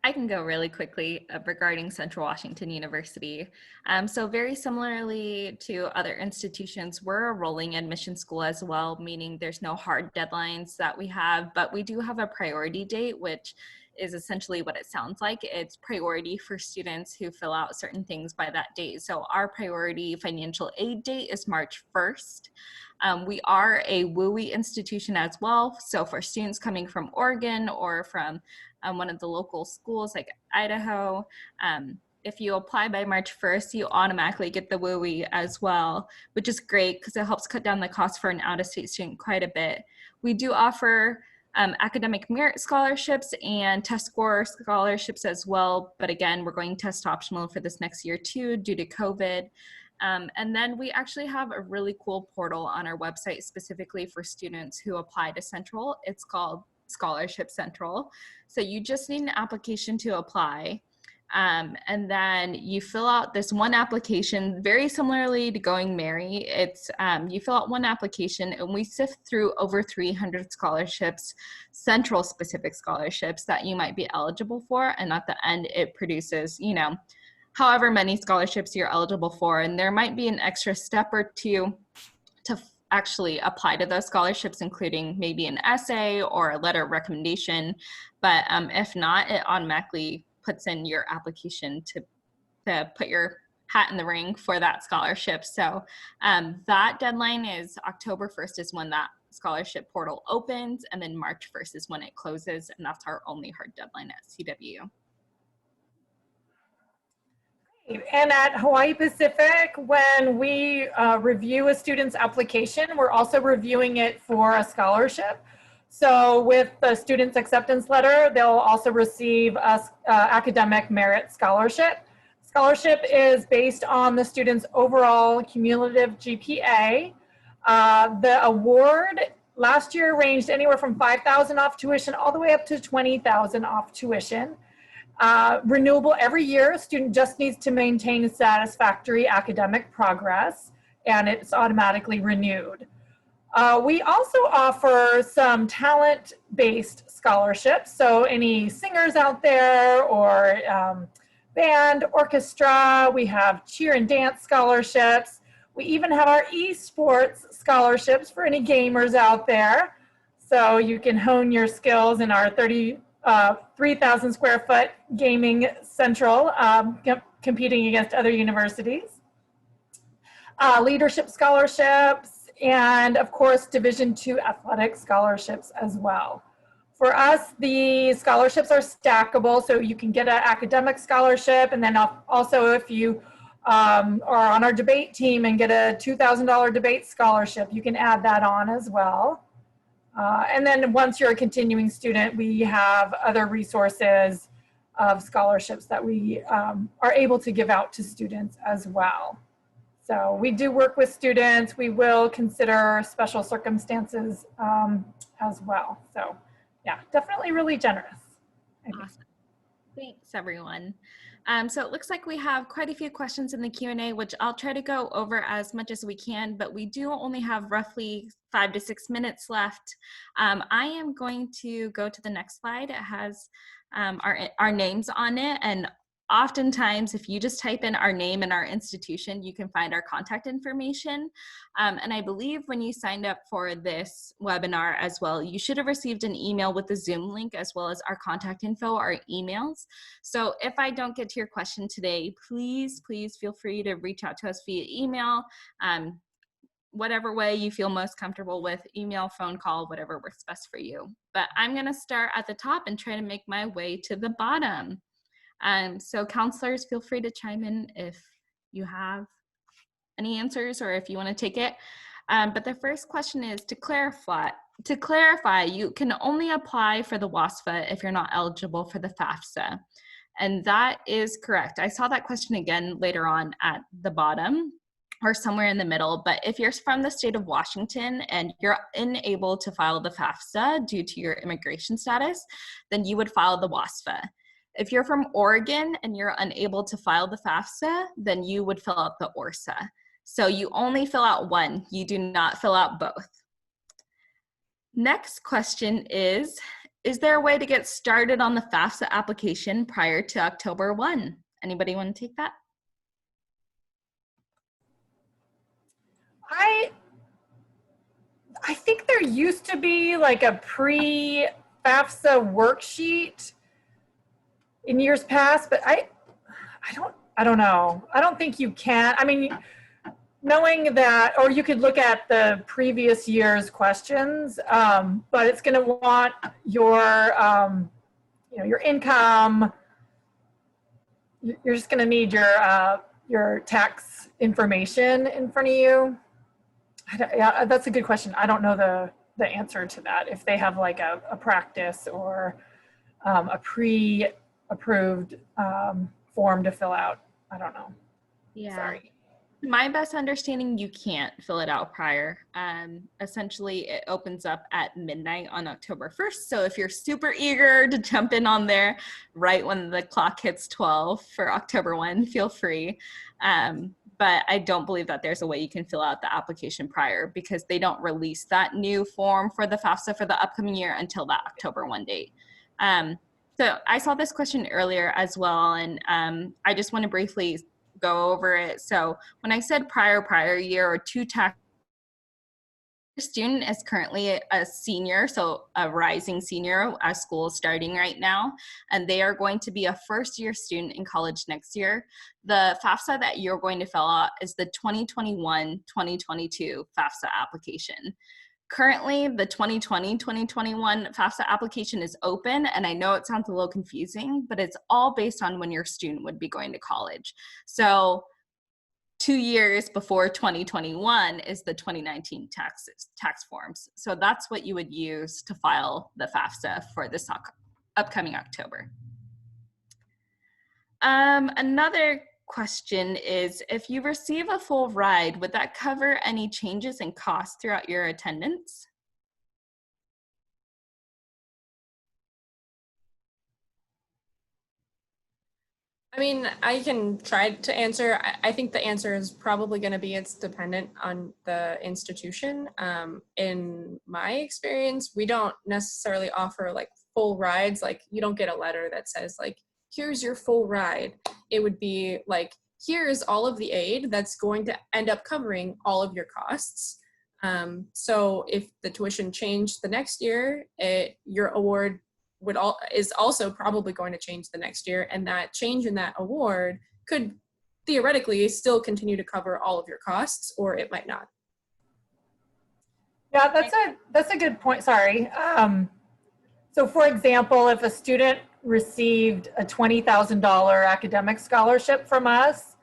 I can go really quickly regarding Central Washington University. So very similarly to other institutions, we're a rolling admission school as well, meaning there's no hard deadlines that we have, but we do have a priority date, which is essentially what it sounds like. It's priority for students who fill out certain things by that date. So our priority financial aid date is March 1st. We are a WUE institution as well. So for students coming from Oregon or from one of the local schools like Idaho, if you apply by March 1st, you automatically get the WUE as well, which is great because it helps cut down the cost for an out-of-state student quite a bit. We do offer academic merit scholarships and test score scholarships as well. But again, we're going test optional for this next year too due to COVID. And then we actually have a really cool portal on our website specifically for students who apply to Central. It's called Scholarship Central. So you just need an application to apply. And then you fill out this one application, very similarly to Going Merry. It's you fill out one application and we sift through over 300 scholarships, Central specific scholarships that you might be eligible for. And at the end, it produces, you know, however many scholarships you're eligible for. And there might be an extra step or two to actually apply to those scholarships, including maybe an essay or a letter of recommendation. But if not, it automatically puts in your application to put your hat in the ring for that scholarship. So that deadline is October 1st is when that scholarship portal opens, and then March 1st is when it closes, and that's our only hard deadline at CW. And at Hawaii Pacific, when we review a student's application, we're also reviewing it for a scholarship. So with the student's acceptance letter, they'll also receive a academic merit scholarship. Scholarship is based on the student's overall cumulative GPA. The award last year ranged anywhere from $5,000 off tuition all the way up to $20,000 off tuition. Renewable every year. A student just needs to maintain satisfactory academic progress, and it's automatically renewed. We also offer some talent-based scholarships. So any singers out there or band, orchestra, we have cheer and dance scholarships. We even have our esports scholarships for any gamers out there. So you can hone your skills in our 3,000 square foot gaming central, competing against other universities. Leadership scholarships, and of course, Division II athletic scholarships as well. For us, the scholarships are stackable, so you can get an academic scholarship, and then also if you are on our debate team and get a $2,000 debate scholarship, you can add that on as well. And then once you're a continuing student, we have other resources of scholarships that we are able to give out to students as well. So we do work with students. We will consider special circumstances as well. So yeah, definitely really generous. Awesome. Thanks, everyone. So it looks like we have quite a few questions in the Q&A, which I'll try to go over as much as we can, but we do only have roughly 5 to 6 minutes left. I am going to go to the next slide. It has our names on it, and oftentimes, if you just type in our name and our institution, you can find our contact information. And I believe when you signed up for this webinar as well, you should have received an email with the Zoom link as well as our contact info, our emails. So if I don't get to your question today, please feel free to reach out to us via email, whatever way you feel most comfortable with, email, phone call, whatever works best for you. But I'm gonna start at the top and try to make my way to the bottom. So counselors, feel free to chime in if you have any answers or if you want to take it. But the first question is to clarify, you can only apply for the WASFA if you're not eligible for the FAFSA. And that is correct. I saw that question again later on at the bottom or somewhere in the middle, but if you're from the state of Washington and you're unable to file the FAFSA due to your immigration status, then you would file the WASFA. If you're from Oregon and you're unable to file the FAFSA, then you would fill out the ORSAA. So you only fill out one, you do not fill out both. Next question is there a way to get started on the FAFSA application prior to October 1? Anybody want to take that? I think there used to be like a pre-FAFSA worksheet in years past, but I don't know. I don't think you can. I mean, knowing that, or you could look at the previous year's questions, but it's going to want your, you know, your income. You're just going to need your tax information in front of you. Yeah, that's a good question. I don't know the answer to that. If they have like a practice or a pre-approved form to fill out. I don't know. Yeah. Sorry. My best understanding, you can't fill it out prior. Essentially, it opens up at midnight on October 1st. So if you're super eager to jump in on there right when the clock hits 12 for October 1, feel free. But I don't believe that there's a way you can fill out the application prior because they don't release that new form for the FAFSA for the upcoming year until that October 1 date. So I saw this question earlier as well, and I just want to briefly go over it. So when I said prior year or two tax, student is currently a senior, so a rising senior as school is starting right now, and they are going to be a first-year student in college next year. The FAFSA that you're going to fill out is the 2021-2022 FAFSA application. Currently, the 2020-2021 FAFSA application is open, and I know it sounds a little confusing, but it's all based on when your student would be going to college. So 2 years before 2021 is the 2019 tax forms. So that's what you would use to file the FAFSA for this upcoming October. Another question is, if you receive a full ride, would that cover any changes in costs throughout your attendance? I mean, I can try to answer. I think the answer is probably going to be it's dependent on the institution. In my experience, we don't necessarily offer like full rides. Like you don't get a letter that says like, here's your full ride. It would be like, here's all of the aid that's going to end up covering all of your costs. So if the tuition changed the next year, your award is also probably going to change the next year, and that change in that award could theoretically still continue to cover all of your costs, or it might not. Yeah, that's a good point. Sorry. So for example, if a student received a $20,000 academic scholarship from us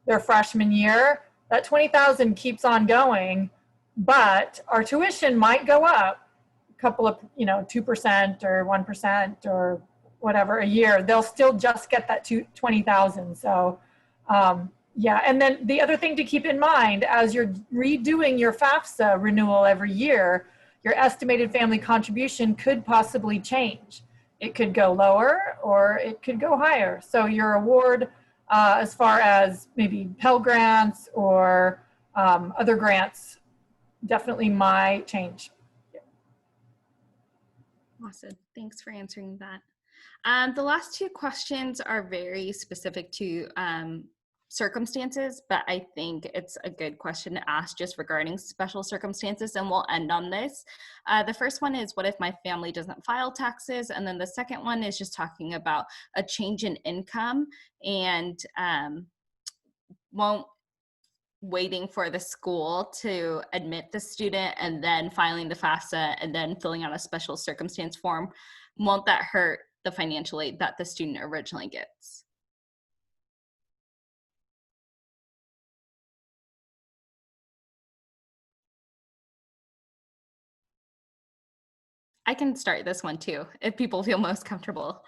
their freshman year, that $20,000 keeps on going, but our tuition might go up couple of, 2% or 1% or whatever a year. They'll still just get that $20,000. So yeah, and then the other thing to keep in mind as you're redoing your FAFSA renewal every year, your estimated family contribution could possibly change. It could go lower or it could go higher. So your award as far as maybe Pell Grants or other grants definitely might change. Awesome. Thanks for answering that. The last two questions are very specific to circumstances, but I think it's a good question to ask just regarding special circumstances, and we'll end on this. The first one is, what if my family doesn't file taxes? And then the second one is just talking about a change in income and waiting for the school to admit the student and then filing the FAFSA and then filling out a special circumstance form. Won't that hurt the financial aid that the student originally gets? I can start this one too, if people feel most comfortable.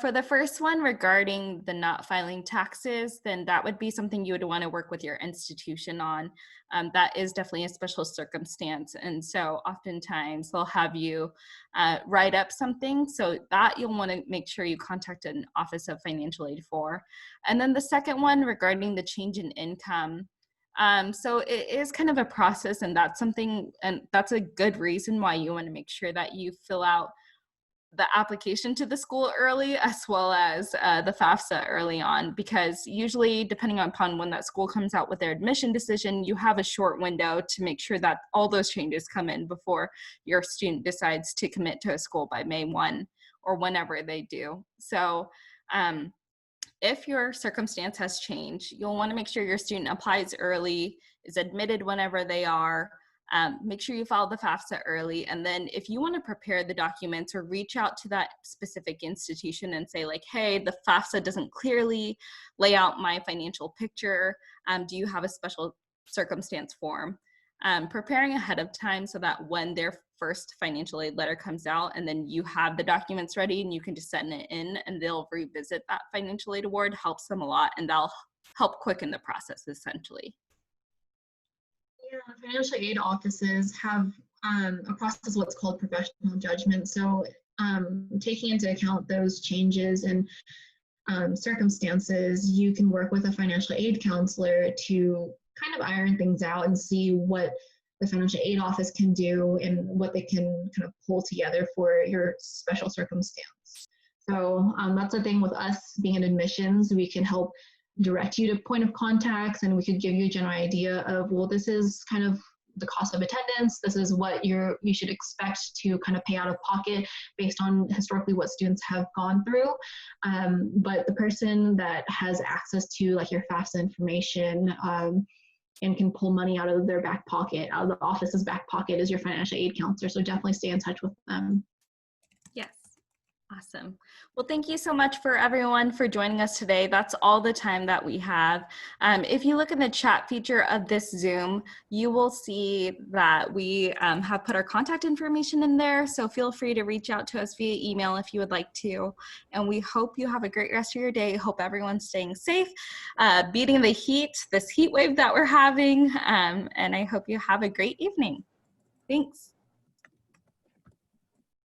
For the first one regarding the not filing taxes, then that would be something you would want to work with your institution on. That is definitely a special circumstance. And so oftentimes they'll have you write up something, so that you'll want to make sure you contact an Office of Financial Aid for. And then the second one regarding the change in income, so it is kind of a process, and that's something, and that's a good reason why you want to make sure that you fill out the application to the school early, as well as the FAFSA early on, because usually depending upon when that school comes out with their admission decision, you have a short window to make sure that all those changes come in before your student decides to commit to a school by May 1 or whenever they do. So If your circumstance has changed, you'll want to make sure your student applies early, is admitted whenever they are. Make sure you file the FAFSA early. And then if you want to prepare the documents or reach out to that specific institution and say like, hey, the FAFSA doesn't clearly lay out my financial picture. Do you have a special circumstance form? Preparing ahead of time so that when their first financial aid letter comes out and then you have the documents ready and you can just send it in and they'll revisit that financial aid award helps them a lot, and that'll help quicken the process essentially. Yeah, financial aid offices have a process what's called professional judgment. So taking into account those changes and circumstances, you can work with a financial aid counselor to kind of iron things out and see what the financial aid office can do and what they can kind of pull together for your special circumstance. So that's the thing with us being in admissions, we can help direct you to point of contacts, and we could give you a general idea of, well, this is kind of the cost of attendance, this is what you should expect to kind of pay out of pocket based on historically what students have gone through. But the person that has access to like your FAFSA information and can pull money out of their back pocket, out of the office's back pocket, is your financial aid counselor. So definitely stay in touch with them. Yes. Awesome. Well, thank you so much for everyone for joining us today. That's all the time that we have. If you look in the chat feature of this Zoom, you will see that we have put our contact information in there. So feel free to reach out to us via email if you would like to. And we hope you have a great rest of your day. Hope everyone's staying safe, beating the heat, this heat wave that we're having. And I hope you have a great evening. Thanks.